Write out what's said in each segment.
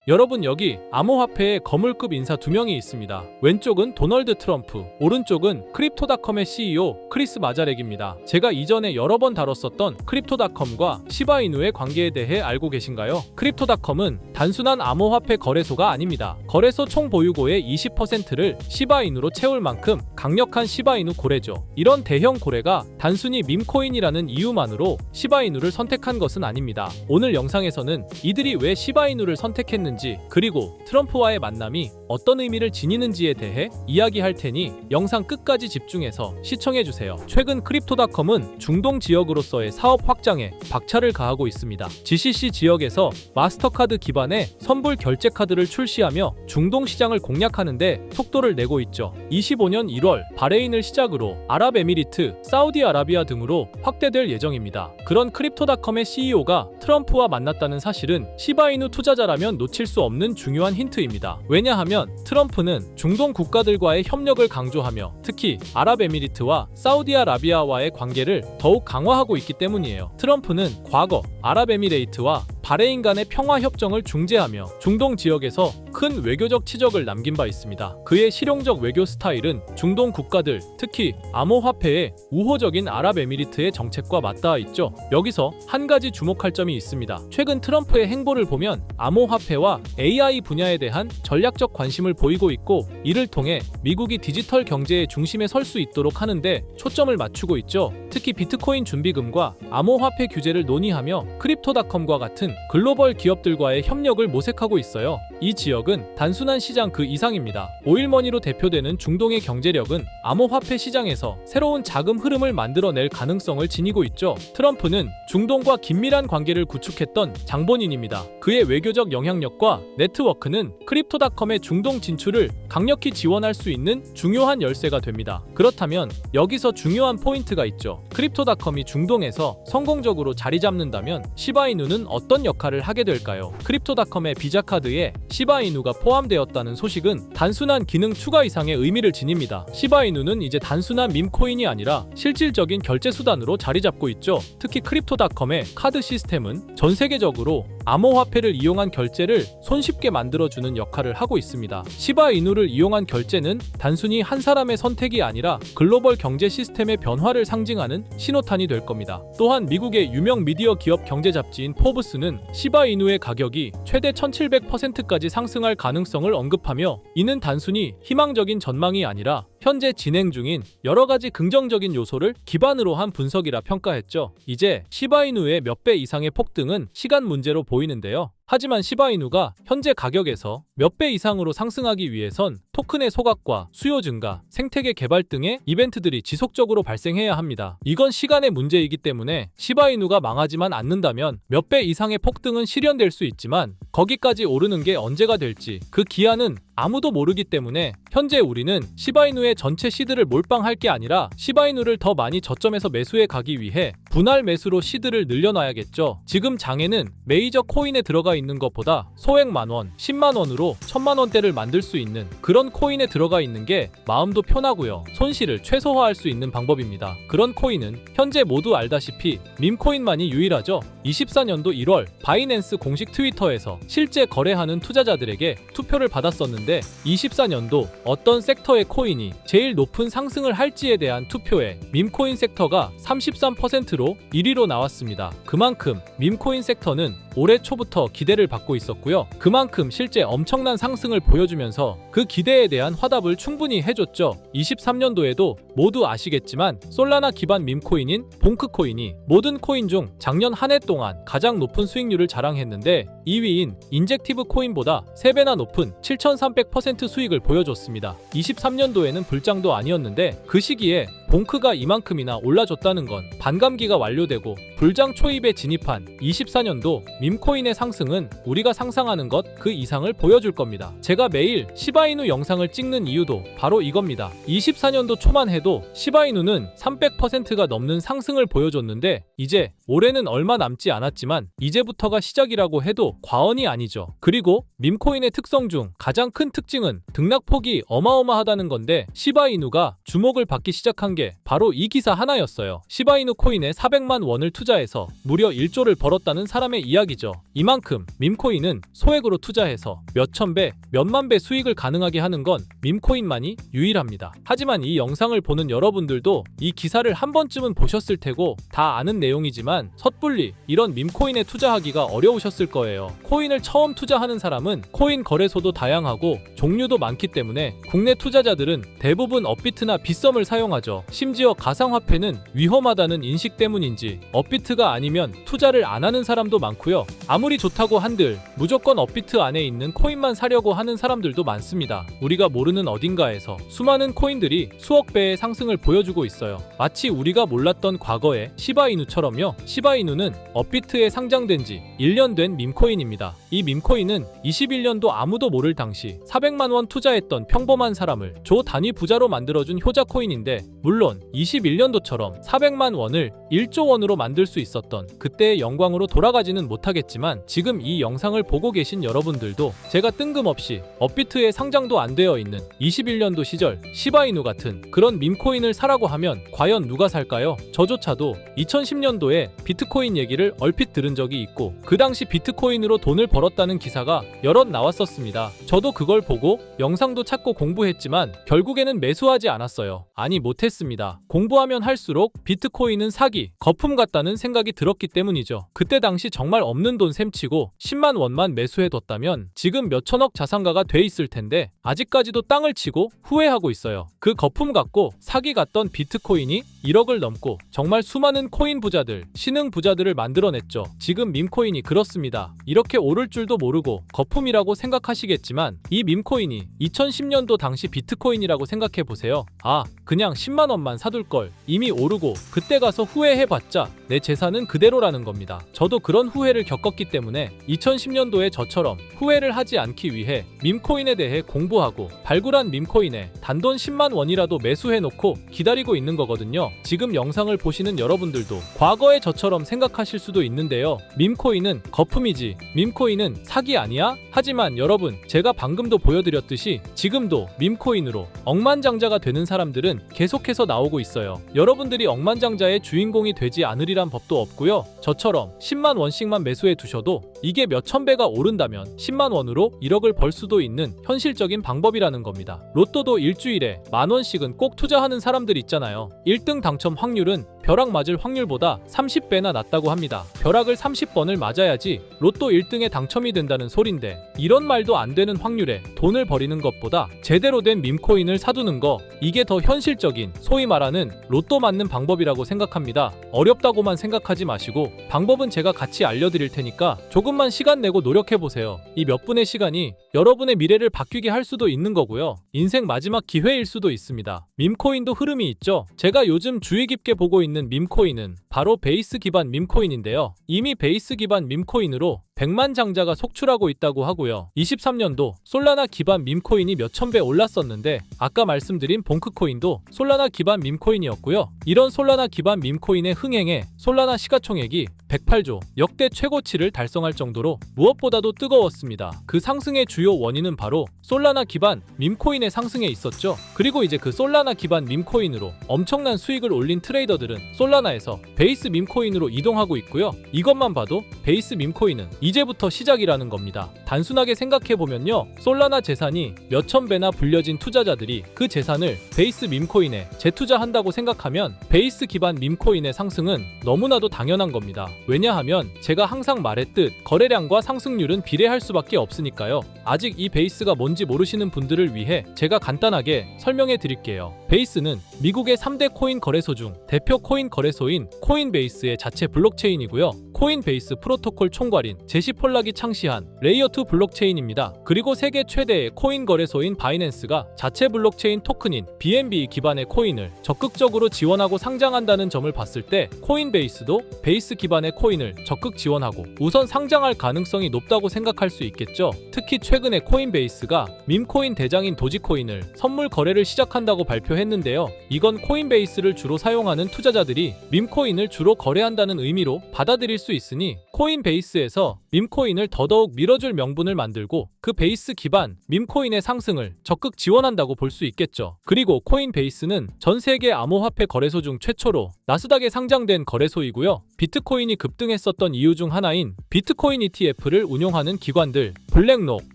여러분, 여기 암호화폐의 거물급 인사 2명이 있습니다. 왼쪽은 도널드 트럼프, 오른쪽은 크립토닷컴의 CEO 크리스 마자렉입니다. 제가 이전에 여러 번 다뤘었던 크립토닷컴과 시바이누의 관계에 대해 알고 계신가요? 크립토닷컴은 단순한 암호화폐 거래소가 아닙니다. 거래소 총 보유고의 20%를 시바이누로 채울 만큼 강력한 시바이누 고래죠. 이런 대형 고래가 단순히 밈코인이라는 이유만으로 시바이누를 선택한 것은 아닙니다. 오늘 영상에서는 이들이 왜 시바이누를 선택했는지, 그리고 트럼프와의 만남이 어떤 의미를 지니는지에 대해 이야기할 테니 영상 끝까지 집중해서 시청해주세요. 최근 크립토닷컴은 중동 지역으로서의 사업 확장에 박차를 가하고 있습니다. GCC 지역에서 마스터카드 기반의 선불 결제 카드를 출시하며 중동 시장을 공략하는 데 속도를 내고 있죠. 25년 1월 바레인을 시작으로 아랍에미리트, 사우디아라비아 등으로 확대될 예정입니다. 그런 크립토닷컴의 CEO가 트럼프와 만났다는 사실은 시바이누 투자자라면 놓칠 수 없는 중요한 힌트입니다. 왜냐하면 트럼프는 중동 국가들과의 협력을 강조하며 특히 아랍에미리트와 사우디아라비아와의 관계를 더욱 강화하고 있기 때문이에요. 트럼프는 과거 아랍에미레이트와 바레인 간의 평화협정을 중재하며 중동 지역에서 큰 외교적 치적을 남긴 바 있습니다. 그의 실용적 외교 스타일은 중동 국가들, 특히 암호화폐의 우호적인 아랍에미리트의 정책과 맞닿아 있죠. 여기서 한 가지 주목할 점이 있습니다. 최근 트럼프의 행보를 보면 암호화폐와 AI 분야에 대한 전략적 관심을 보이고 있고, 이를 통해 미국이 디지털 경제의 중심에 설 수 있도록 하는데 초점을 맞추고 있죠. 특히 비트코인 준비금과 암호화폐 규제를 논의하며 크립토닷컴과 같은 글로벌 기업들과의 협력을 모색하고 있어요. 이 지역은 단순한 시장 그 이상입니다. 오일머니로 대표되는 중동의 경제력은 암호화폐 시장에서 새로운 자금 흐름을 만들어낼 가능성을 지니고 있죠. 트럼프는 중동과 긴밀한 관계를 구축했던 장본인입니다. 그의 외교적 영향력과 네트워크는 크립토닷컴의 중동 진출을 강력히 지원할 수 있는 중요한 열쇠가 됩니다. 그렇다면 여기서 중요한 포인트가 있죠. 크립토닷컴이 중동에서 성공적으로 자리 잡는다면 시바이누는 어떤 역할을 하게 될까요? 크립토닷컴의 비자카드에 시바이누가 포함되었다는 소식은 단순한 기능 추가 이상의 의미를 지닙니다. 시바이누는 이제 단순한 밈코인이 아니라 실질적인 결제 수단으로 자리 잡고 있죠. 특히 크립토닷컴의 카드 시스템은 전 세계적으로 암호화폐를 이용한 결제를 손쉽게 만들어주는 역할을 하고 있습니다. 시바이누를 이용한 결제는 단순히 한 사람의 선택이 아니라 글로벌 경제 시스템의 변화를 상징하는 신호탄이 될 겁니다. 또한 미국의 유명 미디어 기업 경제 잡지인 포브스는 시바이누의 가격이 최대 1700%까지 상승할 가능성을 언급하며, 이는 단순히 희망적인 전망이 아니라 현재 진행 중인 여러 가지 긍정적인 요소를 기반으로 한 분석이라 평가했죠. 이제 시바이누의 몇 배 이상의 폭등은 시간 문제로 보이는데요. 하지만 시바이누가 현재 가격에서 몇 배 이상으로 상승하기 위해선 토큰의 소각과 수요 증가, 생태계 개발 등의 이벤트들이 지속적으로 발생해야 합니다. 이건 시간의 문제이기 때문에 시바이누가 망하지만 않는다면 몇 배 이상의 폭등은 실현될 수 있지만, 거기까지 오르는 게 언제가 될지 그 기한은 아무도 모르기 때문에 현재 우리는 시바이누의 전체 시드를 몰빵할 게 아니라 시바이누를 더 많이 저점에서 매수해 가기 위해 분할 매수로 시드를 늘려놔야겠죠. 지금 장에는 메이저 코인에 들어가 있는 것보다 소액 만원, 10만원으로 1000만원대를 만들 수 있는 그런 코인에 들어가 있는 게 마음도 편하고요. 손실을 최소화할 수 있는 방법입니다. 그런 코인은 현재 모두 알다시피 밈코인만이 유일하죠. 24년도 1월 바이낸스 공식 트위터에서 실제 거래하는 투자자들에게 투표를 받았었는데 24년도 어떤 섹터의 코인이 제일 높은 상승을 할지에 대한 투표에 밈코인 섹터가 33%로 1위로 나왔습니다. 그만큼 밈코인 섹터는 올해 초부터 기대를 받고 있었고요. 그만큼 실제 엄청난 상승을 보여주면서 그 기대에 대한 화답을 충분히 해줬죠. 23년도에도 모두 아시겠지만 솔라나 기반 밈코인인 봉크코인이 모든 코인 중 작년 한 해 동안 가장 높은 수익률을 자랑했는데 2위인 인젝티브 코인보다 3배나 높은 7300% 수익을 보여줬습니다. 23년도에는 불장도 아니었는데 그 시기에 봉크가 이만큼이나 올라줬다는 건 반감기가 완료되고 불장 초입에 진입한 24년도 밈코인의 상승은 우리가 상상하는 것 그 이상을 보여줄 겁니다. 제가 매일 시바이누 영상을 찍는 이유도 바로 이겁니다. 24년도 초만 해도 시바이누는 300%가 넘는 상승을 보여줬는데 이제 올해는 얼마 남지 않았지만 이제부터가 시작이라고 해도 과언이 아니죠. 그리고 밈코인의 특성 중 가장 큰 특징은 등락폭이 어마어마하다는 건데 시바이누가 주목을 받기 시작한 게 바로 이 기사 하나였어요. 시바이누 코인에 400만 원을 투자해서 무려 1조를 벌었다는 사람의 이야기죠. 이만큼 밈코인은 소액으로 투자해서 몇천 배, 몇만 배 수익을 가능하게 하는 건 밈코인만이 유일합니다. 하지만 이 영상을 보는 여러분들도 이 기사를 한 번쯤은 보셨을 테고 다 아는 내용이지만 섣불리 이런 밈코인에 투자하기가 어려우셨을 거예요. 코인을 처음 투자하는 사람은 코인 거래소도 다양하고 종류도 많기 때문에 국내 투자자들은 대부분 업비트나 빗썸을 사용하죠. 심지어 가상화폐는 위험하다는 인식 때문인지 업비트가 아니면 투자를 안 하는 사람도 많고요. 아무리 좋다고 한들 무조건 업비트 안에 있는 코인만 사려고 하는 사람들도 많습니다. 우리가 모르는 어딘가에서 수많은 코인들이 수억 배의 상승을 보여주고 있어요. 마치 우리가 몰랐던 과거의 시바이누처럼요. 시바이누는 업비트에 상장된 지 1년 된 밈코인입니다. 이 밈코인은 21년도 아무도 모를 당시 400만 원 투자했던 평범한 사람을 조 단위 부자로 만들어준 효자 코인인데, 물론 21년도처럼 400만 원을 1조 원으로 만들 수 있었던 그때의 영광으로 돌아가지는 못하겠지만, 지금 이 영상을 보고 계신 여러분들도 제가 뜬금없이 업비트에 상장도 안 되어 있는 21년도 시절 시바이누 같은 그런 밈코인을 사라고 하면 과연 누가 살까요? 저조차도 2010년도에 비트코인 얘기를 얼핏 들은 적이 있고 그 당시 비트코인으로 돈을 벌었다는 기사가 여럿 나왔었습니다. 저도 그걸 보고 영상도 찾고 공부했지만 결국에는 매수하지 않았어요. 아니, 못했습니다. 공부하면 할수록 비트코인은 사기, 거품 같다는 생각이 들었기 때문이죠. 그때 당시 정말 없는 돈 셈치고 10만 원만 매수해뒀다면 지금 몇천억 자산가가 돼 있을 텐데 아직까지도 땅을 치고 후회하고 있어요. 그 거품 같고 사기 같던 비트코인이 1억을 넘고 정말 수많은 코인 부자들, 신흥 부자들을 만들어냈죠. 지금 밈코인이 그렇습니다. 이렇게 오를 줄도 모르고 거품이라고 생각하시겠지만 이 밈코인이 2010년도 당시 비트코인이라고 생각해보세요. 아, 그냥 10만 원만 사둘 걸. 이미 오르고 그때 가서 후회해봤자 내 재산은 그대로라는 겁니다. 저도 그런 후회를 겪었기 때문에 2010년도에 저처럼 후회를 하지 않기 위해 밈코인에 대해 공부하고 발굴한 밈코인에 단돈 10만 원이라도 매수해놓고 기다리고 있는 거거든요. 지금 영상을 보시는 여러분들도 과거의 저처럼 생각하실 수도 있는데요. 밈코인은 거품이지 밈코인은 사기 아니야? 하지만 여러분, 제가 방금도 보여드렸듯이 지금도 밈코인으로 억만장자가 되는 사람들은 계속해서 나오고 있어요. 여러분들이 억만장자의 주인공이 되지 않으리란 법도 없고요. 저처럼 10만 원씩만 매수해 두셔도 이게 몇천 배가 오른다면 10만 원으로 1억을 벌 수도 있는 현실적인 방법이라는 겁니다. 로또도 일주일에 만 원씩은 꼭 투자하는 사람들 있잖아요. 1등 당첨 확률은 벼락 맞을 확률보다 30배나 낮다고 합니다. 벼락을 30번을 맞아야지 로또 1등에 당첨이 된다는 소린데, 이런 말도 안 되는 확률에 돈을 버리는 것보다 제대로 된 밈코인을 사두는 거, 이게 더 현실적인, 소위 말하는 로또 맞는 방법이라고 생각합니다. 어렵다고만 생각하지 마시고 방법은 제가 같이 알려드릴 테니까 조금만 시간 내고 노력해보세요. 이 몇 분의 시간이 여러분의 미래를 바뀌게 할 수도 있는 거고요. 인생 마지막 기회일 수도 있습니다. 밈코인도 흐름이 있죠. 제가 요즘 주의 깊게 보고 있는 밈코인은 바로 베이스 기반 밈코인인데요. 이미 베이스 기반 밈코인으로 100만 장자가 속출하고 있다고 하고요. 23년도 솔라나 기반 밈코인이 몇천 배 올랐었는데, 아까 말씀드린 봉크코인도 솔라나 기반 밈코인이었고요. 이런 솔라나 기반 밈코인의 흥행에 솔라나 시가총액이 108조, 역대 최고치를 달성할 정도로 무엇보다도 뜨거웠습니다. 그 상승의 주요 원인은 바로 솔라나 기반 밈코인의 상승에 있었죠. 그리고 이제 그 솔라나 기반 밈코인으로 엄청난 수익을 올린 트레이더들은 솔라나에서 베이스 밈코인으로 이동하고 있고요. 이것만 봐도 베이스 밈코인은 이제부터 시작이라는 겁니다. 단순하게 생각해보면요, 솔라나 재산이 몇천 배나 불려진 투자자들이 그 재산을 베이스 밈코인에 재투자한다고 생각하면 베이스 기반 밈코인의 상승은 너무나도 당연한 겁니다. 왜냐하면 제가 항상 말했듯 거래량과 상승률은 비례할 수밖에 없으니까요. 아직 이 베이스가 뭔지 모르시는 분들을 위해 제가 간단하게 설명해 드릴게요. 베이스는 미국의 3대 코인 거래소 중 대표 코인 거래소인 코인베이스의 자체 블록체인이고요. 코인베이스 프로토콜 총괄인 제시 폴락이 창시한 레이어2 블록체인입니다. 그리고 세계 최대의 코인 거래소인 바이낸스가 자체 블록체인 토큰인 BNB 기반의 코인을 적극적으로 지원하고 상장한다는 점을 봤을 때 코인베이스도 베이스 기반의 코인을 적극 지원하고 우선 상장할 가능성이 높다고 생각할 수 있겠죠. 특히 최근에 코인베이스가 밈코인 대장인 도지코인을 선물 거래를 시작한다고 발표했는데요. 이건 코인베이스를 주로 사용하는 투자자들이 밈코인을 주로 거래한다는 의미로 받아들일 수 있으니 코인베이스에서 밈코인을 더더욱 밀어줄 명분을 만들고 그 베이스 기반 밈코인의 상승을 적극 지원한다고 볼 수 있겠죠. 그리고 코인베이스는 전 세계 암호화폐 거래소 중 최초로 나스닥에 상장된 거래소이고요. 비트코인이 급등했었던 이유 중 하나인 비트코인 ETF를 운용하는 기관들, 블랙록,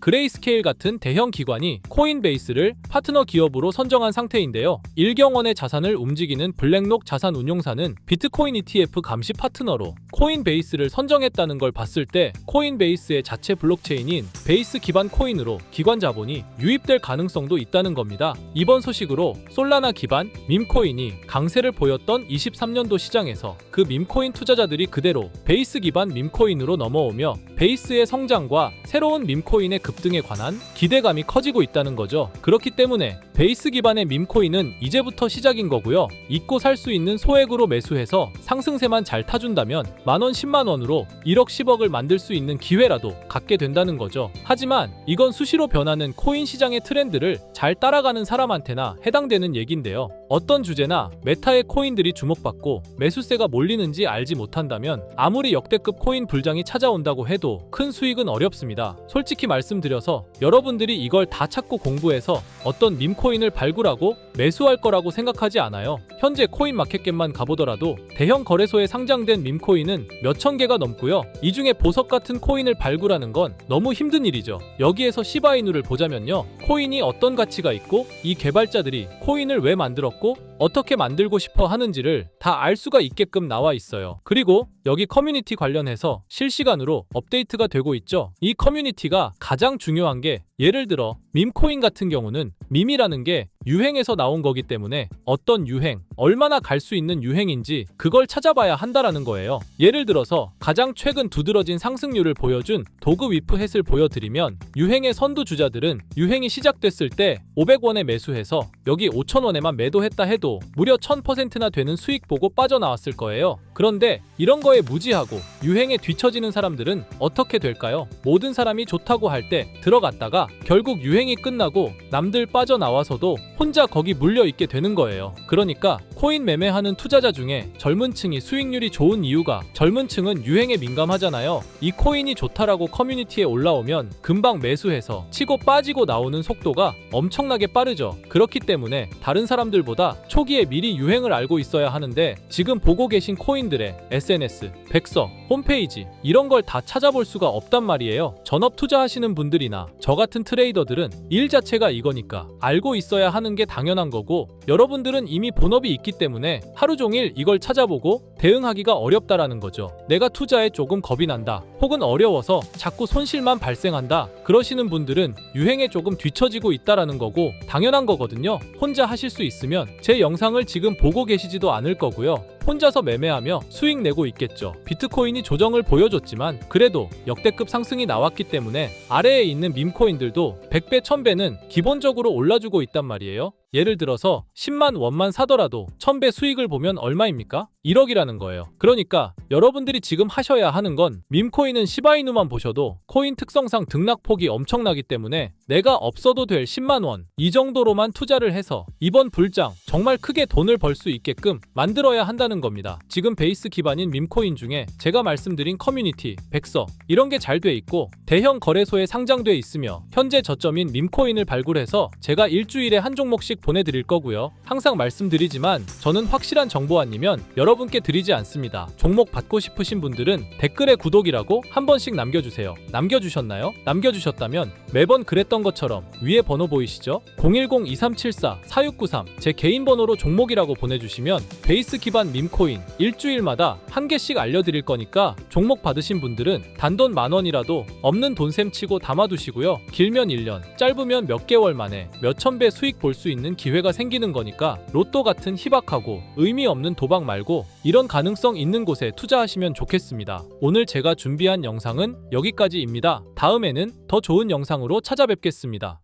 그레이스케일 같은 대형 기관이 코인베이스를 파트너 기업으로 선정한 상태인데요. 1경 원의 자산을 움직이는 블랙록 자산운용사는 비트코인 ETF 감시 파트너로 코인베이스를 선정했다는 걸 봤을 때 코인베이스의 자체 블록체인인 베이스 기반 코인으로 기관 자본이 유입될 가능성도 있다는 겁니다. 이번 소식으로 솔라나 기반 밈코인이 강세를 보였던 23년도 시장에서 그 밈코인 투자자들이 그대로 베이스 기반 밈코인으로 넘어오며 베이스의 성장과 새로운 밈코인의 급등에 관한 기대감이 커지고 있다는 거죠. 그렇기 때문에 베이스 기반의 밈코인은 이제부터 시작인 거고요. 잊고 살 수 있는 소액으로 매수해서 상승세만 잘 타준다면 만원 10만원으로 1억 10억을 만들 수 있는 기회라도 갖게 된다는 거죠. 하지만 이건 수시로 변하는 코인 시장의 트렌드를 잘 따라가는 사람한테나 해당되는 얘긴데요. 어떤 주제나 메타의 코인들이 주목받고 매수세가 몰리는지 알지 못한다면 아무리 역대급 코인 불장이 찾아온다고 해도 큰 수익은 어렵습니다. 솔직히 말씀드려서 여러분들이 이걸 다 찾고 공부해서 어떤 밈코인을 발굴하고 매수할 거라고 생각하지 않아요. 현재 코인마켓겟만 가보더라도 대형 거래소에 상장된 밈코인은 몇천 개가 넘고요. 이 중에 보석 같은 코인을 발굴하는 건 너무 힘든 일이죠. 여기에서 시바이누를 보자면요. 코인이 어떤 가치가 있고 이 개발자들이 코인을 왜 만들었고 어떻게 만들고 싶어 하는지를 다 알 수가 있게끔 나와 있어요. 그리고 여기 커뮤니티 관련해서 실시간으로 업데이트가 되고 있죠. 이 커뮤니티가 가장 중요한 게 예를 들어 밈코인 같은 경우는 밈이라는 게 유행에서 나온 거기 때문에 어떤 유행, 얼마나 갈 수 있는 유행인지 그걸 찾아봐야 한다라는 거예요. 예를 들어서 가장 최근 두드러진 상승률을 보여준 도그 위프햇을 보여드리면 유행의 선두주자들은 유행이 시작됐을 때 500원에 매수해서 여기 5,000원에만 매도했다 해도 무려 1000%나 되는 수익 보고 빠져나왔을 거예요. 그런데 이런 거에 무지하고 유행에 뒤처지는 사람들은 어떻게 될까요? 모든 사람이 좋다고 할 때 들어갔다가 결국 유행이 끝나고 남들 빠져나와서도 혼자 거기 물려있게 되는 거예요. 그러니까 코인 매매하는 투자자 중에 젊은 층이 수익률이 좋은 이유가 젊은 층은 유행에 민감하잖아요. 이 코인이 좋다라고 커뮤니티에 올라오면 금방 매수해서 치고 빠지고 나오는 속도가 엄청나게 빠르죠. 그렇기 때문에 다른 사람들보다 초기에 미리 유행을 알고 있어야 하는데 지금 보고 계신 코인들의 SNS, 백서, 홈페이지 이런 걸 다 찾아볼 수가 없단 말이에요. 전업 투자하시는 분들이나 저 같은 트레이더들은 일 자체가 이거니까 알고 있어야 하는 게 당연한 거고 여러분들은 이미 본업이 있기 때문에 하루 종일 이걸 찾아보고 대응하기가 어렵다라는 거죠. 내가 투자에 조금 겁이 난다 혹은 어려워서 자꾸 손실만 발생한다 그러시는 분들은 유행에 조금 뒤처지고 있다라는 거고 당연한 거거든요. 혼자 하실 수 있으면 제 영상을 지금 보고 계시지도 않을 거고요. 혼자서 매매하며 수익 내고 있겠죠. 비트코인이 조정을 보여줬지만 그래도 역대급 상승이 나왔기 때문에 아래에 있는 밈코인들도 100배 1000배는 기본적으로 올라주고 있단 말이에요. 예를 들어서 10만 원만 사더라도 1000배 수익을 보면 얼마입니까? 1억이라는 거예요. 그러니까 여러분들이 지금 하셔야 하는 건 밈코인은 시바이누만 보셔도 코인 특성상 등락폭이 엄청나기 때문에 내가 없어도 될 10만 원 이 정도로만 투자를 해서 이번 불장 정말 크게 돈을 벌 수 있게끔 만들어야 한다는 겁니다. 지금 베이스 기반인 밈코인 중에 제가 말씀드린 커뮤니티, 백서 이런 게 잘 돼 있고 대형 거래소에 상장돼 있으며 현재 저점인 밈코인을 발굴해서 제가 일주일에 한 종목씩 보내드릴 거고요. 항상 말씀드리지만 저는 확실한 정보 아니면 여러분께 드리지 않습니다. 종목 받고 싶으신 분들은 댓글에 구독이라고 한 번씩 남겨주세요. 남겨주셨나요? 남겨주셨다면 매번 그랬던 것처럼 위에 번호 보이시죠? 010-2374-4693 제 개인 번호로 종목이라고 보내주시면 베이스 기반 밈코인 일주일마다 한 개씩 알려드릴 거니까 종목 받으신 분들은 단돈 10,000원이라도 없는 돈셈 치고 담아두시고요. 길면 1년, 짧으면 몇 개월 만에 몇천 배 수익 볼 수 있는 기회가 생기는 거니까 로또 같은 희박하고 의미 없는 도박 말고 이런 가능성 있는 곳에 투자하시면 좋겠습니다. 오늘 제가 준비한 영상은 여기까지입니다. 다음에는 더 좋은 영상으로 찾아뵙겠습니다.